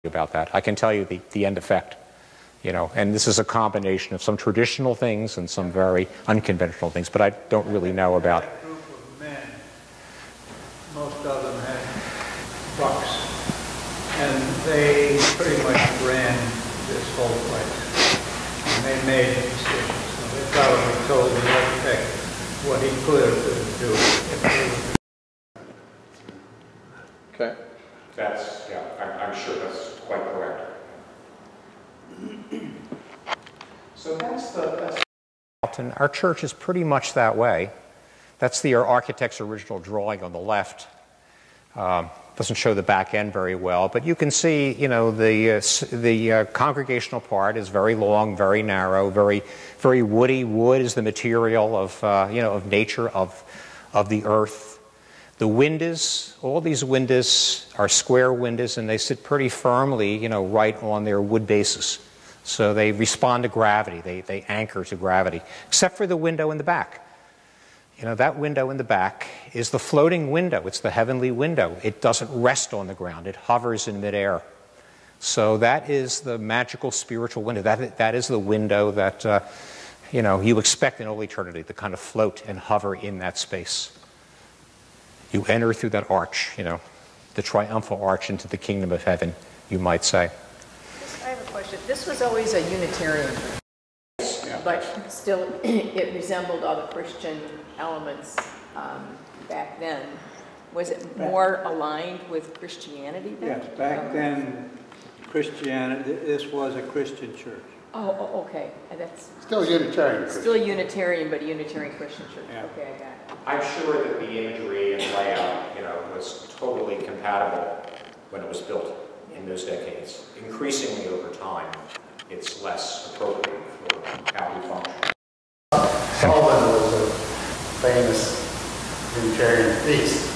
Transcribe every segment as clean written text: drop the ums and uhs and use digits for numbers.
about that. I can tell you the end effect, you know, and this is a combination of some traditional things and some very unconventional things, but I don't really know about. That group of men, most of them had trucks, and they pretty much ran this whole place. And they made decisions. So they probably told the architect what he could or couldn't do. Okay. That's, yeah, I'm sure that's quite correct. So that's our church is pretty much that way. That's the architect's original drawing on the left. Doesn't show the back end very well, but you can see, you know, the congregational part is very long, very narrow, very woody. Wood is the material of you know, of nature, of the earth. The windows, all these windows are square windows, and they sit pretty firmly, you know, right on their wood bases. So they respond to gravity. They anchor to gravity, except for the window in the back. You know, that window in the back is the floating window. It's the heavenly window. It doesn't rest on the ground. It hovers in midair. So that is the magical spiritual window. That is the window that, you know, you expect in all eternity to kind of float and hover in that space. You enter through that arch, you know, the triumphal arch into the kingdom of heaven, you might say. I have a question. This was always a Unitarian, but still it resembled all the Christian elements back then. Was it more aligned with Christianity then? Yes, back then, Christianity, this was a Christian church. Oh, okay. That's Still Unitarian. still a Unitarian, but a Unitarian Christian church. Yeah. Okay, I got it. I'm sure that the imagery and layout, you know, was totally compatible when it was built in those decades. Increasingly over time, it's less appropriate for how we function. Solomon was a famous Unitarian theist.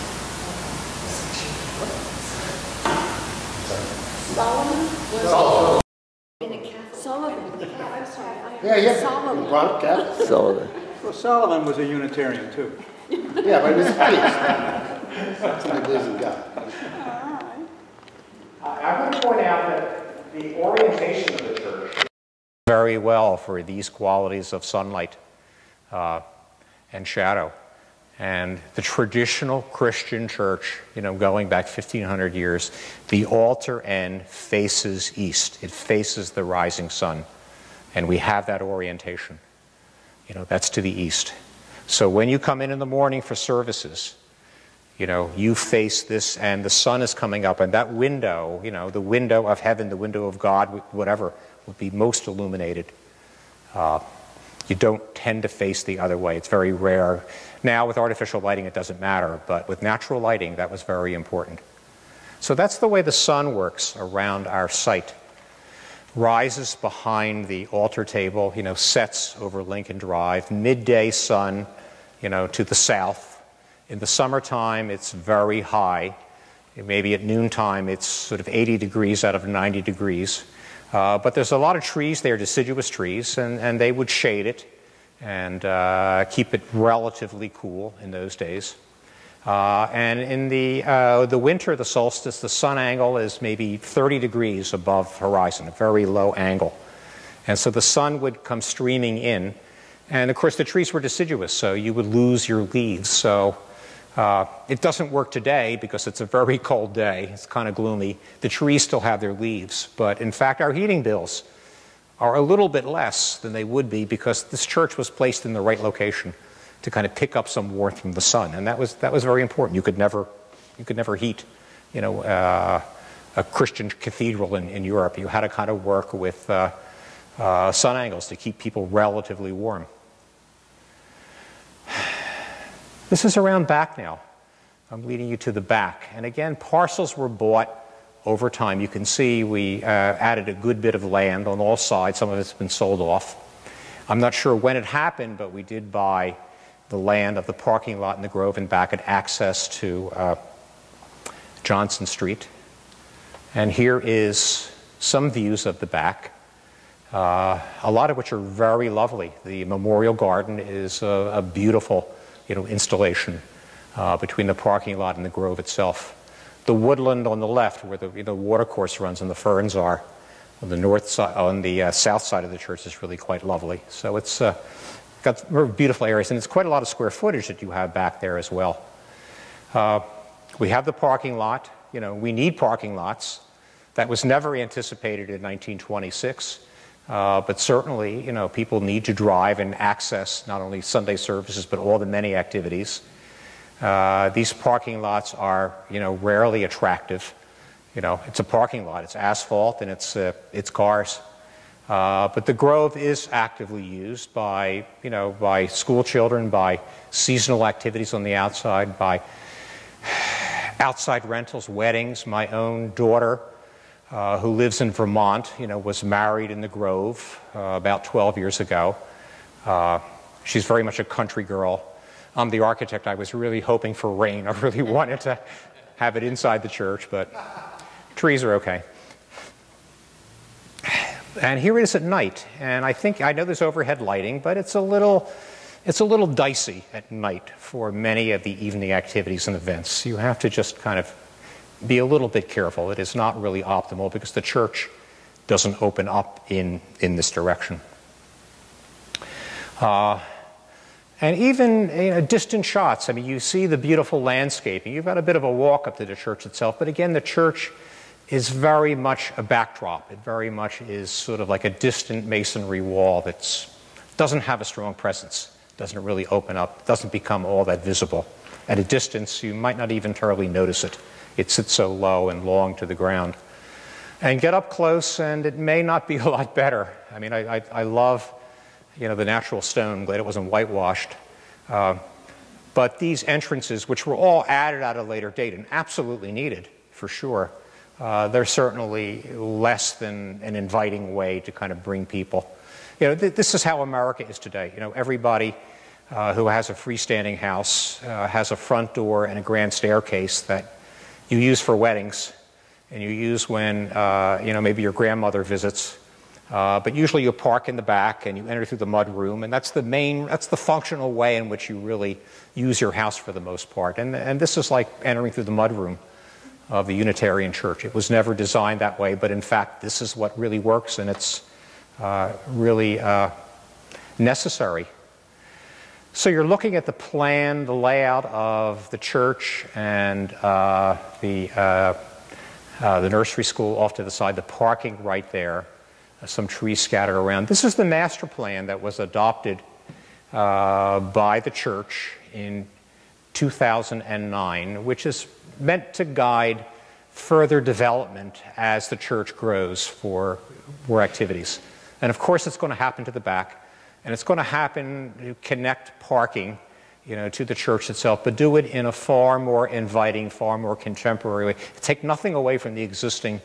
Solomon? Solomon. Sullivan. I'm sorry. Yeah. Solomon. Brought up Catholic. Sullivan. Well, Solomon was a Unitarian too. Yeah, but he was a theist. Somebody believes in God. I want to point out that the orientation of the church very well for these qualities of sunlight and shadow. And the traditional Christian church, you know, going back 1,500 years, the altar end faces east. It faces the rising sun. And we have that orientation. You know, that's to the east. So when you come in the morning for services, you know, you face this and the sun is coming up, and that window, you know, the window of heaven, the window of God, whatever, would be most illuminated. You don't tend to face the other way. It's very rare. Now, with artificial lighting, it doesn't matter, but with natural lighting, that was very important. So that's the way the sun works around our site. Rises behind the altar table, you know, sets over Lincoln Drive, midday sun, you know, to the south. In the summertime, it's very high. Maybe at noontime, it's sort of 80 degrees out of 90 degrees. But there's a lot of trees there, deciduous trees, and they would shade it and keep it relatively cool in those days. And in the winter, the solstice, the sun angle is maybe 30 degrees above horizon, a very low angle. And so the sun would come streaming in. And of course, the trees were deciduous, so you would lose your leaves. So it doesn't work today because it's a very cold day. It's kind of gloomy. The trees still have their leaves. But in fact, our heating bills are a little bit less than they would be because this church was placed in the right location to kind of pick up some warmth from the sun. And that was very important. You could never heat, you know, a Christian cathedral in Europe. You had to kind of work with sun angles to keep people relatively warm. This is around back now. I'm leading you to the back. And again, parcels were bought over time. You can see we added a good bit of land on all sides. Some of it's been sold off. I'm not sure when it happened, but we did buy the land of the parking lot in the Grove and back at access to Johnson Street. And here is some views of the back, a lot of which are very lovely. The Memorial Garden is a beautiful, you know, installation between the parking lot and the Grove itself. the woodland on the left, where the water course runs and the ferns are. On the north side, on the south side of the church is really quite lovely. So it's got very beautiful areas, and it's quite a lot of square footage that you have back there as well. We have the parking lot. We need parking lots. That was never anticipated in 1926, but certainly, people need to drive and access not only Sunday services, but all the many activities. These parking lots are, rarely attractive. It's a parking lot. It's asphalt and it's cars. But the Grove is actively used by, by school children, by seasonal activities on the outside, by outside rentals, weddings. My own daughter, who lives in Vermont, was married in the Grove about 12 years ago. She's very much a country girl. I'm the architect. I was really hoping for rain. I really wanted to have it inside the church, but trees are okay. And here it is at night. And I know there's overhead lighting, but it's a little dicey at night for many of the evening activities and events. You have to just kind of be a little bit careful. It is not really optimal because the church doesn't open up in this direction. And even distant shots, you see the beautiful landscaping. You've got a bit of a walk up to the church itself, but again, the church is very much a backdrop. It very much is sort of like a distant masonry wall that doesn't have a strong presence, doesn't really open up, doesn't become all that visible. At a distance, you might not even terribly notice it. It sits so low and long to the ground. And get up close, and it may not be a lot better. I love the natural stone. I'm glad it wasn't whitewashed. But these entrances, which were all added at a later date and absolutely needed, for sure, they're certainly less than an inviting way to kind of bring people. This is how America is today. Everybody who has a freestanding house has a front door and a grand staircase that you use for weddings, and you use when, maybe your grandmother visits. But usually you park in the back and you enter through the mud room, and that's the functional way in which you really use your house for the most part. And this is like entering through the mud room of the Unitarian Church. It was never designed that way, but in fact, this is what really works, and it's really necessary. So you're looking at the plan, the layout of the church and the nursery school off to the side, the parking right there. Some trees scattered around. This is the master plan that was adopted by the church in 2009, which is meant to guide further development as the church grows for activities. And of course, it's going to happen to the back, and it's going to happen to connect parking, to the church itself, but do it in a far more inviting, far more contemporary way. Take nothing away from the existing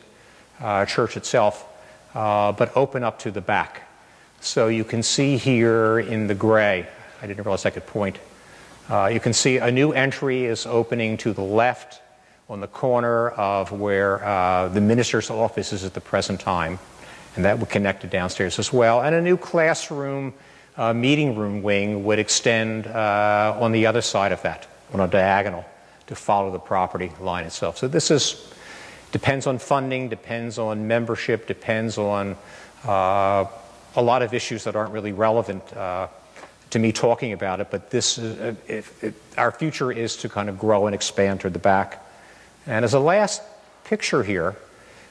church itself, but open up to the back. So you can see here in the gray, I didn't realize I could point, you can see a new entry is opening to the left on the corner of where the minister's office is at the present time, and that would connect to downstairs as well. And a new classroom, meeting room wing would extend on the other side of that, on a diagonal, to follow the property line itself. So this depends on funding, depends on membership, depends on a lot of issues that aren't really relevant to me talking about it, but this is, our future is to kind of grow and expand toward the back. And as a last picture here,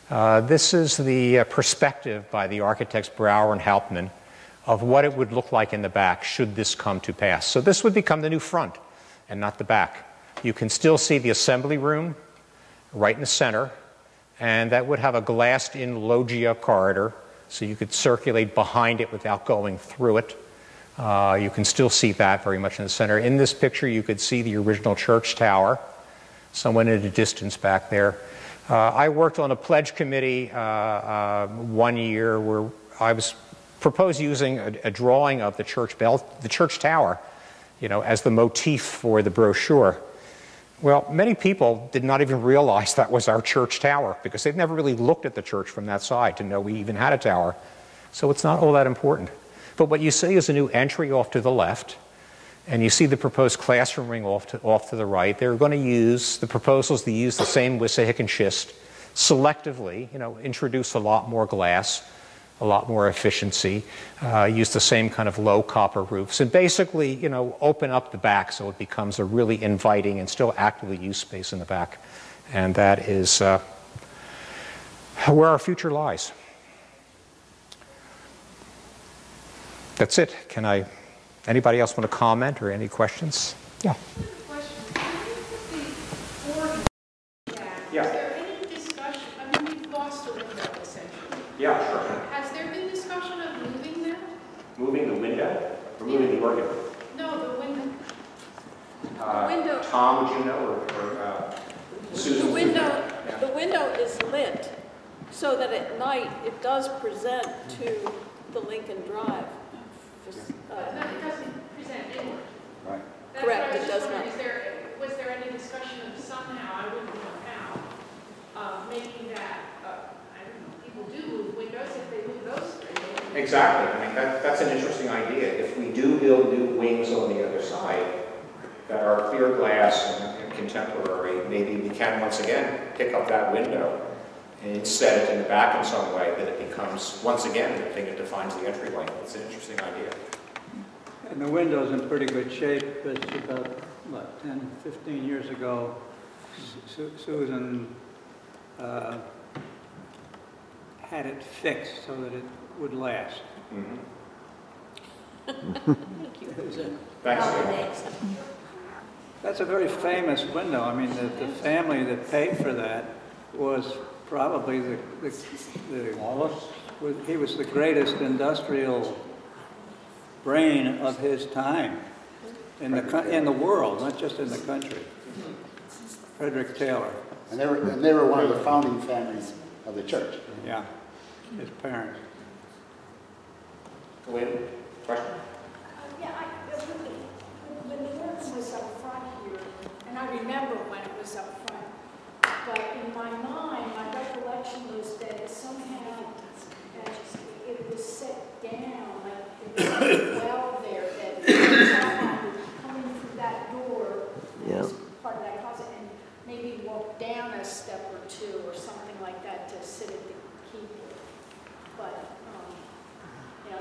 this is the perspective by the architects Brouwer and Hauptmann of what it would look like in the back should this come to pass. So this would become the new front and not the back. You can still see the assembly room right in the center, and that would have a glassed-in loggia corridor, so you could circulate behind it without going through it. You can still see that very much in the center. In this picture, you could see the original church tower, somewhat at a distance back there. I worked on a pledge committee 1 year where I was proposed using a drawing of the church bell, the church tower, as the motif for the brochure. Well, many people did not even realize that was our church tower because they've never really looked at the church from that side to know we even had a tower. So it's not all that important. But what you see is a new entry off to the left, And you see the proposed classroom wing off to the right. They're going to use, the proposals to use the same mosaic and schist selectively, introduce a lot more glass, a lot more efficiency, use the same kind of low copper roofs, and basically, open up the back so it becomes a really inviting and still actively used space in the back. And that is where our future lies. That's it. Anybody else want to comment or any questions? Yeah. Yeah. Is there any discussion, I mean, we've lost a window essentially. Yeah, sure. Has there been discussion of moving that? Moving the window or moving the organ? No, the window. window. Tom, would you know, or Susan? The window is lit so that at night it does present to the Lincoln Drive. No, it doesn't present inward. Right. That's Correct, what I was it just does wondering, not. Was there any discussion of somehow, I wouldn't know how, making that, I don't know, people do move windows if they move those three. Exactly. I mean, that's an interesting idea. If we do build new wings on the other side that are clear glass and contemporary, maybe we can once again pick up that window and set it in the back in some way that it becomes, once again, the thing that defines the entry lane. It's an interesting idea. And the window's in pretty good shape. It's about, what, 10, 15 years ago, Susan had it fixed so that it would last. Thank you. Thanks. That's a very famous window. I mean, the family that paid for that was probably he was the greatest industrial brain of his time in the world, not just in the country. Frederick Taylor. And they were one of the founding families of the church. Yeah, his parents. Wait, question? When the organ was up front here, and I remember when it was up front, but in my mind, my recollection was that somehow it was set down, like there was a well there, that somehow coming through that door, was part of that closet, and maybe walk down a step or two or something like that to sit at the keyboard. But,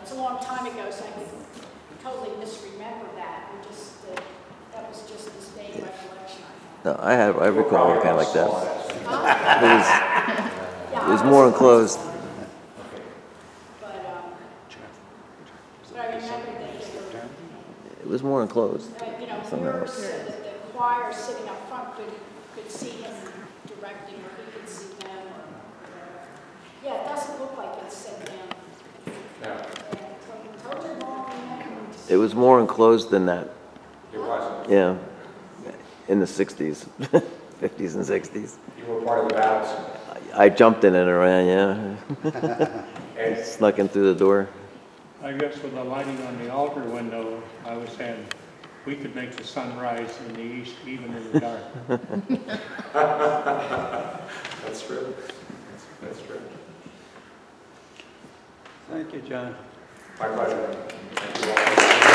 it's a long time ago, so I could totally misremember that. That was just this vague recollection I had. No, I recall it kind of like that. It was more enclosed. But I remember that It was more enclosed. mirrors, so that the choir sitting up front could see him directing, or he could see them, or whatever. Yeah, it doesn't look like it's set down. Yeah. Totally wrong. It was more enclosed than that. It was. Yeah, in the 60s, 50s and 60s. You were part of the battles. I jumped in it and ran, yeah. Snuck in through the door. I guess with the lighting on the altar window, I was saying we could make the sun rise in the east even in the dark. That's true. That's true. Thank you, John. My pleasure. Thank you all.